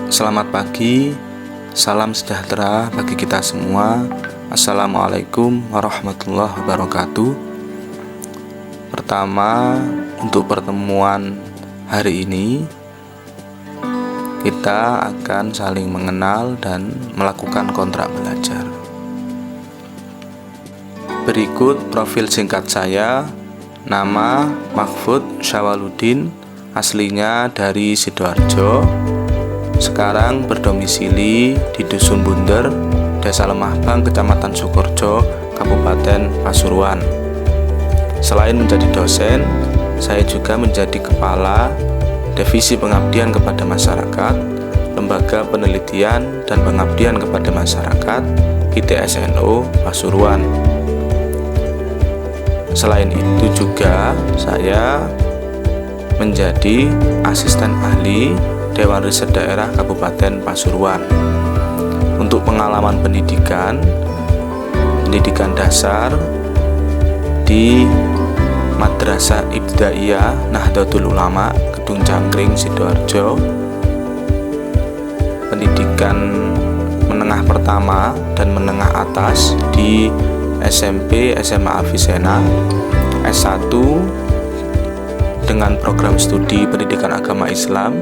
Selamat pagi, salam sejahtera bagi kita semua. Assalamualaikum warahmatullahi wabarakatuh. Pertama, untuk pertemuan hari ini kita akan saling mengenal dan melakukan kontrak belajar. Berikut profil singkat saya. Nama Mahfud Syawaludin, aslinya dari Sidoarjo. Sekarang berdomisili di Dusun Bunder, Desa Lemahbang, Kecamatan Sukorejo, Kabupaten Pasuruan. Selain menjadi dosen, saya juga menjadi kepala Divisi Pengabdian kepada Masyarakat, Lembaga Penelitian dan Pengabdian kepada Masyarakat, ITSNO Pasuruan. Selain itu juga saya menjadi asisten ahli Dewan Riset Daerah Kabupaten Pasuruan. Untuk pengalaman pendidikan dasar di Madrasah Ibtidaiyah Nahdlatul Ulama, Gedung Cangkring, Sidoarjo. Pendidikan menengah pertama dan menengah atas di SMP SMA Avicenna, S1 dengan program studi pendidikan agama Islam,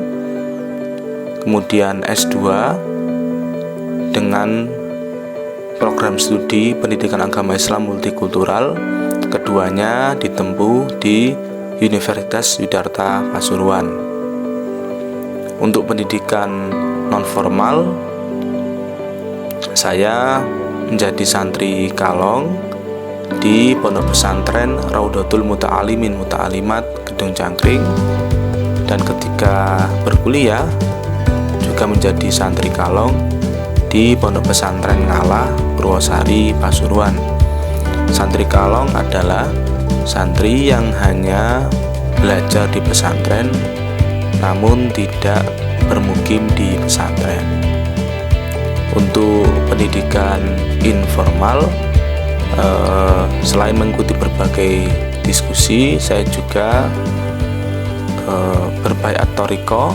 kemudian S2 dengan program studi pendidikan agama Islam multikultural. Keduanya ditempuh di Universitas Yudharta Pasuruan. Untuk pendidikan non-formal, saya menjadi santri Kalong di Pondok Pesantren Raudatul Muta'alimin Muta'alimat Gedung Cangkring, dan ketika berkuliah juga menjadi santri Kalong di Pondok Pesantren Ngalah Purwosari Pasuruan. Santri Kalong adalah santri yang hanya belajar di pesantren namun tidak bermukim di pesantren. Untuk pendidikan informal, selain mengikuti berbagai diskusi, saya juga berbaiat thariqah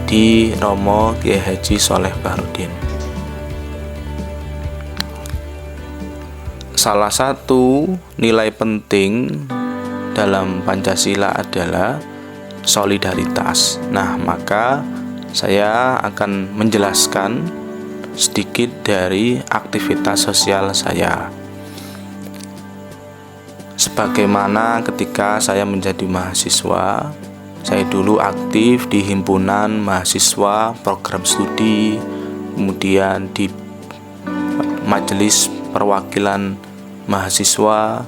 di Romo Kiai Haji Sholeh Bahrudin. Salah satu nilai penting dalam Pancasila adalah solidaritas. Nah, maka saya akan menjelaskan sedikit dari aktivitas sosial saya. Sebagaimana ketika saya menjadi mahasiswa, saya dulu aktif di himpunan mahasiswa program studi, kemudian di majelis perwakilan mahasiswa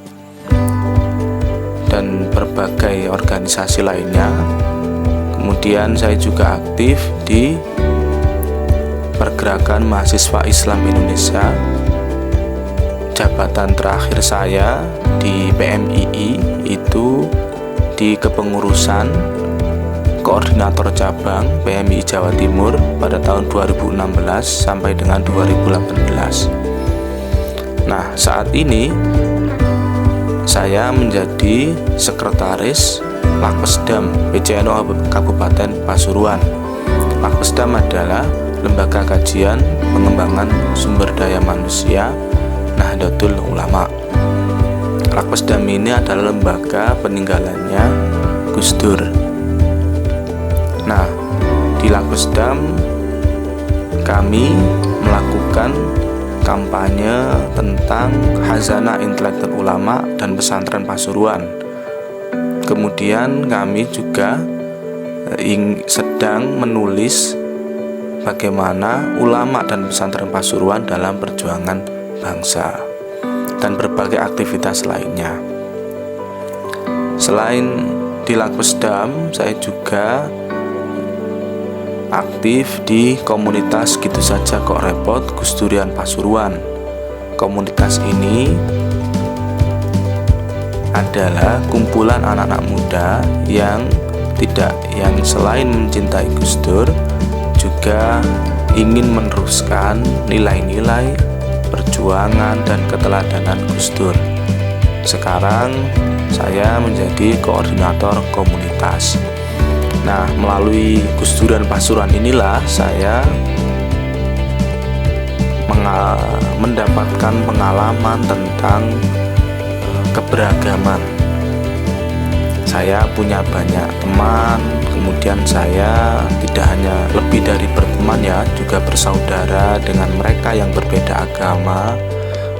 dan berbagai organisasi lainnya. Kemudian saya juga aktif di Pergerakan Mahasiswa Islam Indonesia. Jabatan terakhir saya di PMII itu di kepengurusan Koordinator Cabang PMII Jawa Timur pada tahun 2016 sampai dengan 2018. Nah, saat ini saya menjadi sekretaris Lakpesdam PCNO Kabupaten Pasuruan. Lakpesdam adalah Lembaga Kajian Pengembangan Sumber Daya Manusia Nahdlatul Ulama. Lakpesdam ini adalah lembaga peninggalannya Gus Dur. Nah, di Lakpesdam kami melakukan kampanye tentang Khazanah Intelektual Ulama dan Pesantren Pasuruan. Kemudian kami juga sedang menulis bagaimana ulama dan pesantren Pasuruan dalam perjuangan bangsa dan berbagai aktivitas lainnya. Selain di Lakpesdam, saya juga aktif di komunitas Gitu Saja Kok Repot Gus Durian Pasuruan. Komunitas ini adalah kumpulan anak-anak muda yang selain mencintai Gus Dur juga ingin meneruskan nilai-nilai perjuangan dan keteladanan Gus Dur. Sekarang saya menjadi koordinator komunitas. Nah, melalui Gus Dur dan Pasuruan inilah saya mendapatkan pengalaman tentang keberagaman. Saya punya banyak teman, kemudian saya tidak hanya lebih dari berteman ya, juga bersaudara dengan mereka yang berbeda agama,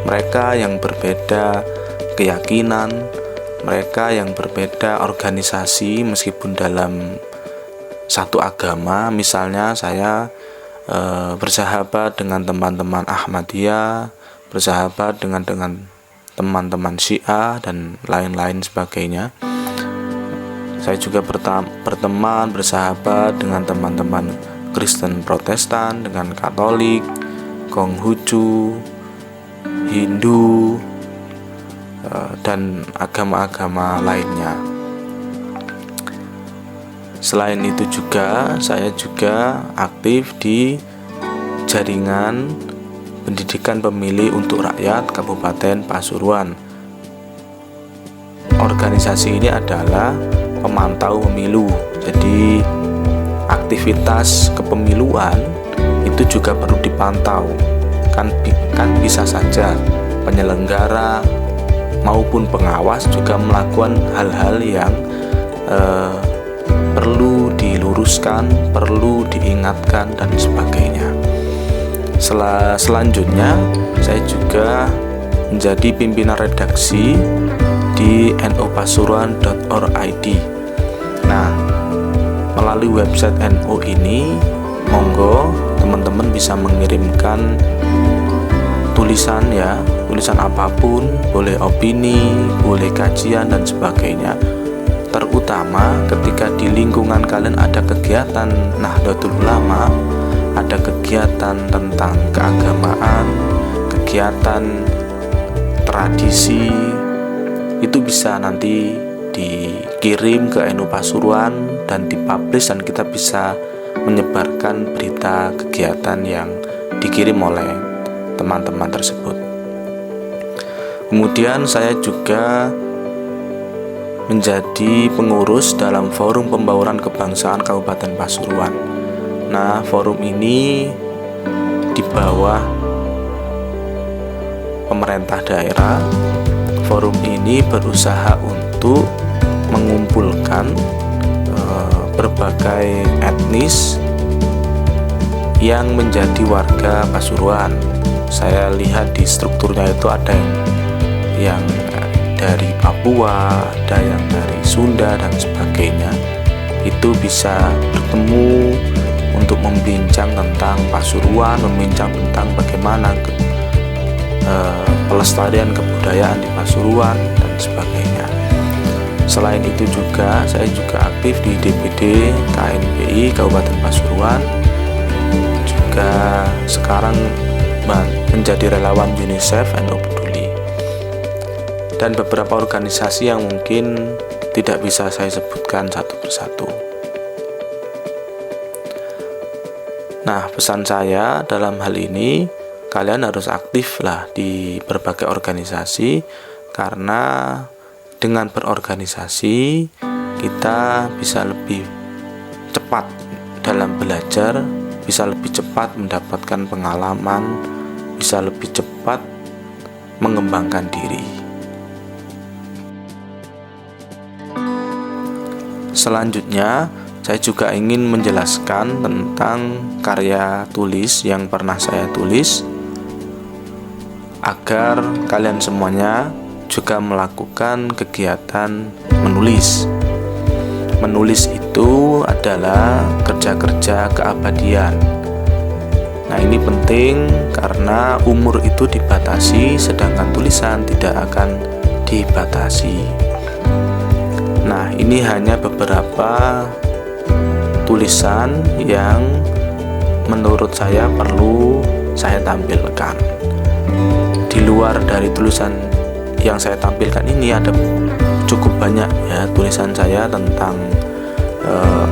mereka yang berbeda keyakinan, mereka yang berbeda organisasi meskipun dalam satu agama. Misalnya saya bersahabat dengan teman-teman Ahmadiyah, bersahabat dengan teman-teman Syiah dan lain-lain sebagainya. Saya juga berteman, bersahabat dengan teman-teman Kristen Protestan, dengan Katolik, Konghucu, Hindu, dan agama-agama lainnya. Selain itu juga, saya juga aktif di jaringan pendidikan pemilih untuk rakyat Kabupaten Pasuruan. Organisasi ini adalah pemantau pemilu. Jadi aktivitas kepemiluan itu juga perlu dipantau. Kan bisa saja penyelenggara maupun pengawas juga melakukan hal-hal yang perlu diluruskan, perlu diingatkan dan sebagainya. Selanjutnya saya juga menjadi pimpinan redaksi di nopasuruan.org. Nah, melalui website NO ini, monggo teman-teman bisa mengirimkan tulisan ya, tulisan apapun, boleh opini, boleh kajian dan sebagainya. Terutama ketika di lingkungan kalian ada kegiatan Nahdlatul Ulama, ada kegiatan tentang keagamaan, kegiatan tradisi, itu bisa nanti dikirim ke NU Pasuruan dan dipublish, dan kita bisa menyebarkan berita kegiatan yang dikirim oleh teman-teman tersebut. Kemudian saya juga menjadi pengurus dalam Forum Pembauran Kebangsaan Kabupaten Pasuruan. Nah, forum ini di bawah pemerintah daerah. Forum ini berusaha untuk mengumpulkan berbagai etnis yang menjadi warga Pasuruan. Saya lihat di strukturnya itu ada yang dari Papua, ada yang dari Sunda dan sebagainya. Itu bisa bertemu untuk membincang tentang Pasuruan, membincang tentang bagaimana pelestarian kebudayaan di Pasuruan dan sebagainya. Selain itu juga saya juga aktif di DPD KNPI Kabupaten Pasuruan, juga sekarang menjadi relawan UNICEF NU Peduli, dan beberapa organisasi yang mungkin tidak bisa saya sebutkan satu persatu. Nah, pesan saya dalam hal ini, kalian harus aktif lah di berbagai organisasi, karena dengan berorganisasi kita bisa lebih cepat dalam belajar, bisa lebih cepat mendapatkan pengalaman, bisa lebih cepat mengembangkan diri. Selanjutnya, saya juga ingin menjelaskan tentang karya tulis yang pernah saya tulis, agar kalian semuanya juga melakukan kegiatan menulis. Menulis itu adalah kerja-kerja keabadian. Nah, ini penting karena umur itu dibatasi, sedangkan tulisan tidak akan dibatasi. Nah, ini hanya beberapa tulisan yang menurut saya perlu saya tampilkan. Di luar dari tulisan yang saya tampilkan ini, ada cukup banyak ya tulisan saya tentang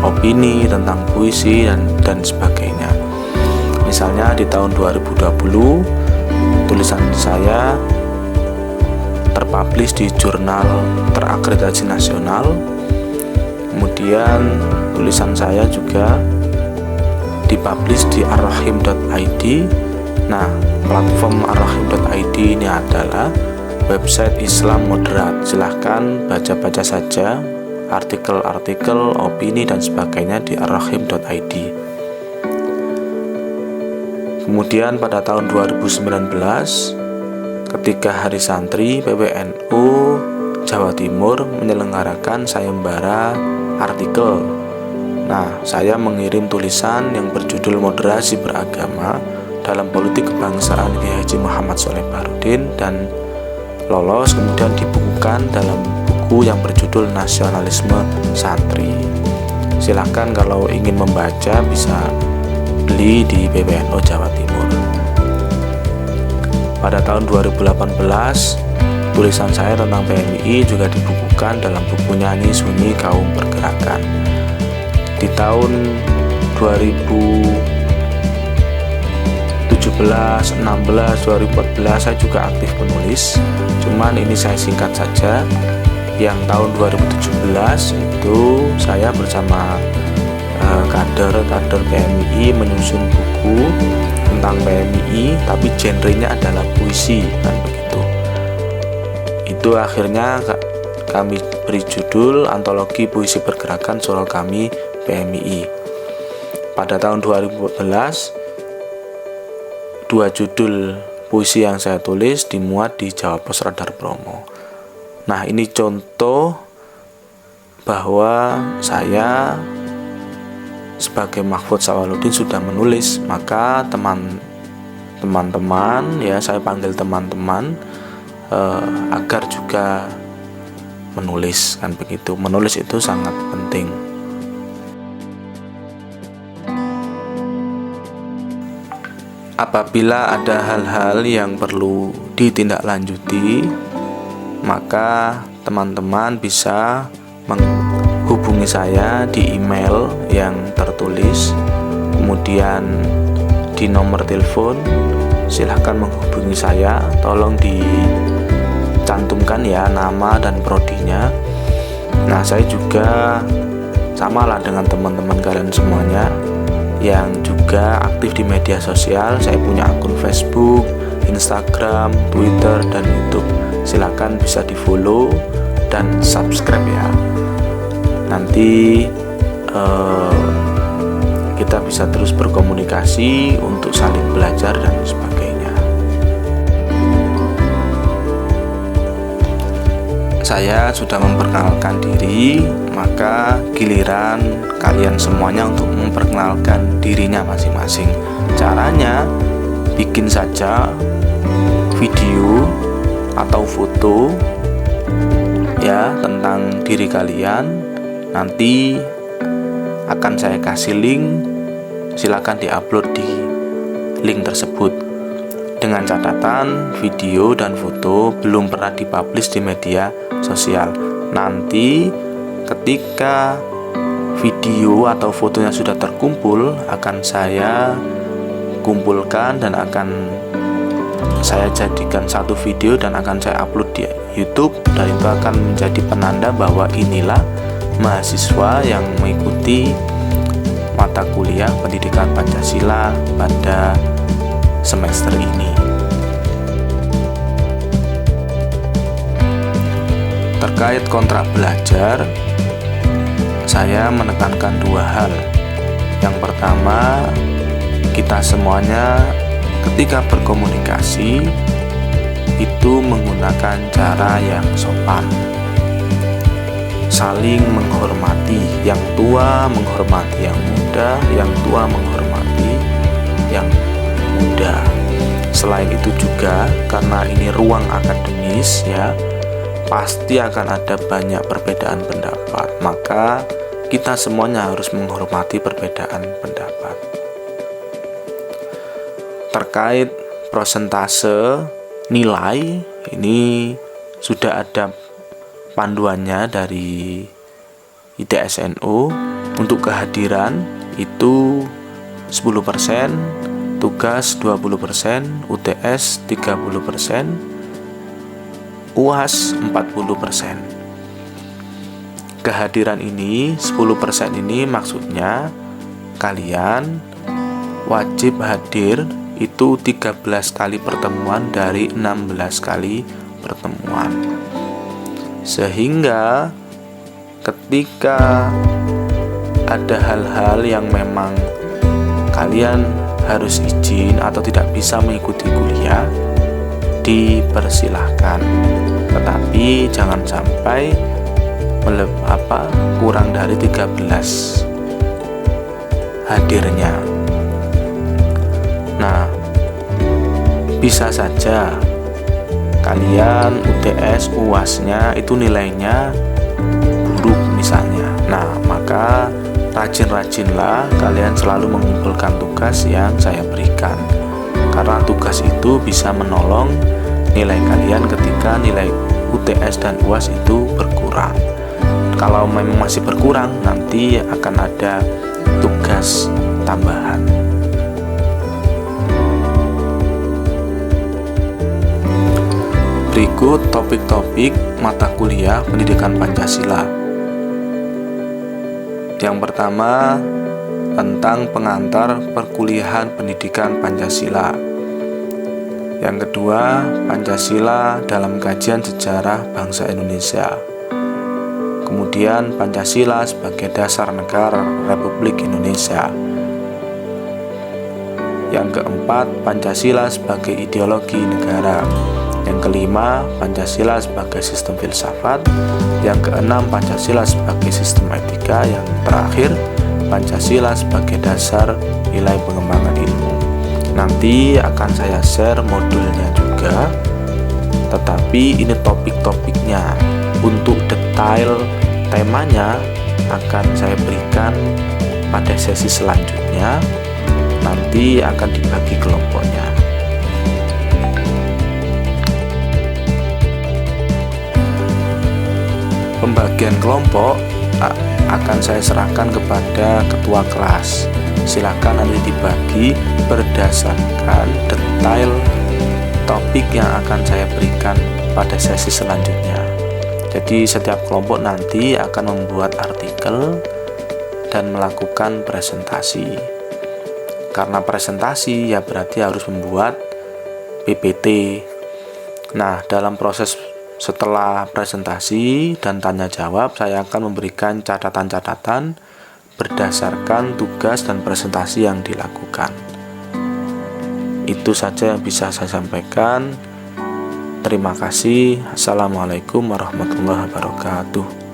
opini, tentang puisi dan sebagainya. Misalnya di tahun 2020 tulisan saya terpublish di jurnal terakreditasi nasional. Kemudian tulisan saya juga dipublish di arrahim.id. Nah, platform arrahim.id ini adalah website Islam moderat. Silahkan baca-baca saja artikel-artikel, opini dan sebagainya di arrahim.id. Kemudian pada tahun 2019, ketika Hari Santri PWNU Jawa Timur menyelenggarakan sayembara artikel. Nah, saya mengirim tulisan yang berjudul Moderasi Beragama dalam Politik Kebangsaan Kiai Haji Muhammad Shaleh Baharudin, dan lolos kemudian dibukukan dalam buku yang berjudul Nasionalisme Santri. Silahkan kalau ingin membaca bisa beli di PWNU Jawa Timur. Pada tahun 2018, tulisan saya tentang PMI juga dibukukan dalam buku Nyanyi Sunyi Kaum Pergerakan. Di tahun 2017, 16, 2014 saya juga aktif menulis. Cuman ini saya singkat saja. Yang tahun 2017 itu saya bersama kader PMI menyusun buku tentang PMI, tapi genrenya adalah puisi, kan begitu. Itu akhirnya kami beri judul Antologi Puisi Pergerakan Suro Kami PMI. Pada tahun 2014, 2 judul puisi yang saya tulis dimuat di Jawa Pos Radar Promo. Nah, ini contoh bahwa saya sebagai Mahfud Sawaludin sudah menulis. Maka teman-teman ya, saya panggil teman-teman agar juga menulis, kan begitu. Menulis itu sangat penting. Apabila ada hal-hal yang perlu ditindaklanjuti, maka teman-teman bisa menghubungi saya di email yang tertulis, kemudian di nomor telepon. Silahkan menghubungi saya, tolong dicantumkan ya nama dan prodinya. Nah, saya juga samalah dengan teman-teman kalian semuanya yang juga aktif di media sosial. Saya punya akun Facebook, Instagram, Twitter, dan YouTube. Silahkan bisa di follow dan subscribe ya. Nanti kita bisa terus berkomunikasi untuk saling belajar dan sebagainya. Saya sudah memperkenalkan diri, maka giliran kalian semuanya untuk memperkenalkan dirinya masing-masing. Caranya bikin saja video atau foto ya tentang diri kalian. Nanti akan saya kasih link, silakan diupload di link tersebut. Dengan catatan video dan foto belum pernah dipublish di media sosial. Nanti ketika video atau fotonya sudah terkumpul, akan saya kumpulkan dan akan saya jadikan satu video dan akan saya upload di YouTube, dan itu akan menjadi penanda bahwa inilah mahasiswa yang mengikuti mata kuliah pendidikan Pancasila pada semester ini. Terkait kontrak belajar, saya menekankan 2 hal. Yang pertama, kita semuanya ketika berkomunikasi itu menggunakan cara yang sopan, saling menghormati, yang tua menghormati yang muda, yang tua menghormati yang muda. Selain itu juga karena ini ruang akademis ya, pasti akan ada banyak perbedaan pendapat, maka kita semuanya harus menghormati perbedaan pendapat. Terkait persentase nilai, ini sudah ada panduannya dari ITSNU. Untuk kehadiran itu 10%, tugas 20%, UTS 30%, UAS 40%. kehadiran ini 10% ini maksudnya kalian wajib hadir itu 13 kali pertemuan dari 16 kali pertemuan. Sehingga ketika ada hal-hal yang memang kalian harus izin atau tidak bisa mengikuti kuliah, dipersilahkan. Tetapi jangan sampai kurang dari 13 hadirnya. Nah, bisa saja kalian UTS UAS-nya itu nilainya buruk misalnya. Nah, maka rajin-rajinlah kalian selalu mengumpulkan tugas yang saya berikan, karena tugas itu bisa menolong nilai kalian ketika nilai UTS dan UAS itu berkurang. Kalau memang masih berkurang, nanti akan ada tugas tambahan. Berikut topik-topik mata kuliah pendidikan Pancasila. Yang pertama, tentang pengantar perkuliahan pendidikan Pancasila. Yang kedua, Pancasila dalam kajian sejarah bangsa Indonesia. Kemudian Pancasila sebagai dasar negara Republik Indonesia. Yang keempat, Pancasila sebagai ideologi negara. Yang kelima, Pancasila sebagai sistem filsafat. Yang keenam, Pancasila sebagai sistem etika. Yang terakhir, Pancasila sebagai dasar nilai pengembangan ilmu. Nanti akan saya share modulnya juga, tetapi ini topik-topiknya. Untuk detail temanya akan saya berikan pada sesi selanjutnya. Nanti akan dibagi kelompoknya. Pembagian kelompok akan saya serahkan kepada ketua kelas. Silakan nanti dibagi berdasarkan detail topik yang akan saya berikan pada sesi selanjutnya. Jadi setiap kelompok nanti akan membuat artikel dan melakukan presentasi. Karena presentasi ya berarti harus membuat PPT. Nah, dalam proses setelah presentasi dan tanya jawab, saya akan memberikan catatan-catatan berdasarkan tugas dan presentasi yang dilakukan. Itu saja yang bisa saya sampaikan. Terima kasih. Assalamualaikum warahmatullahi wabarakatuh.